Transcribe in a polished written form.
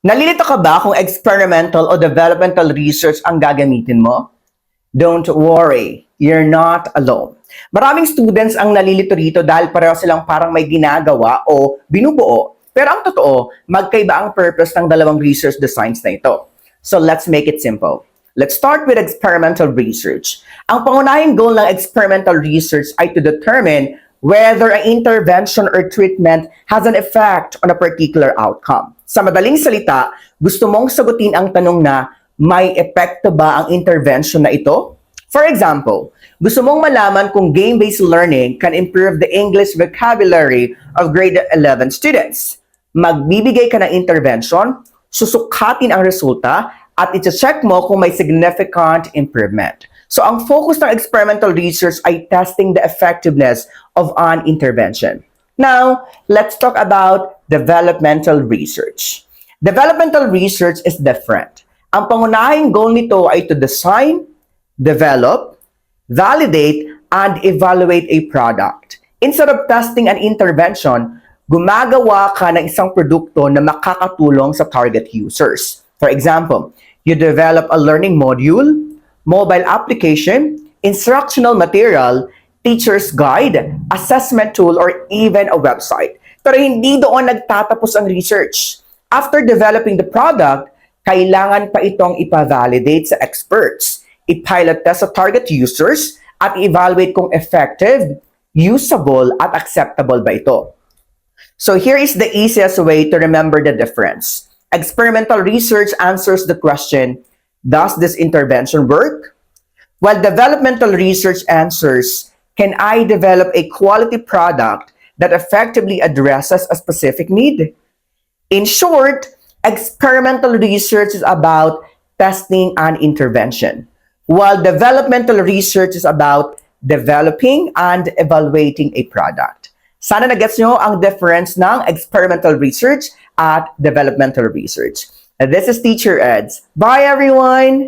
Nalilito ka ba kung experimental o developmental research ang gagamitin mo? Don't worry, you're not alone. Maraming students ang nalilito rito dahil pareho silang parang may ginagawa o binubuo. Pero ang totoo, magkaiba ang purpose ng dalawang research designs na ito. So let's make it simple. Let's start with experimental research. Ang pangunahing goal ng experimental research ay to determine whether an intervention or treatment has an effect on a particular outcome. Sa madaling salita, gusto mong sagutin ang tanong na may epekto ba ang intervention na ito? For example, gusto mong malaman kung game-based learning can improve the English vocabulary of grade 11 students. Magbibigay ka ng intervention, susukatin ang resulta, at iti-check mo kung may significant improvement. So ang focus ng experimental research ay testing the effectiveness of an intervention. Now, let's talk about developmental research. Developmental research is different. Ang pangunahing goal nito ay to design, develop, validate, and evaluate a product. Instead of testing an intervention, gumagawa ka ng isang produkto na makakatulong sa target users. For example, you develop a learning module, mobile application, instructional material, teacher's guide, assessment tool, or even a website. Pero hindi doon nagtatapos ang research. After developing the product, kailangan pa itong ipa-validate sa experts, i-pilot test sa target users, at evaluate kung effective, usable, at acceptable ba ito. So here is the easiest way to remember the difference. Experimental research answers the question, does this intervention work? While developmental research answers, can I develop a quality product that effectively addresses a specific need? In short, experimental research is about testing an intervention, while developmental research is about developing and evaluating a product. Sana na-gets nyo ang difference ng experimental research at developmental research. This is Teacher Eds. Bye everyone!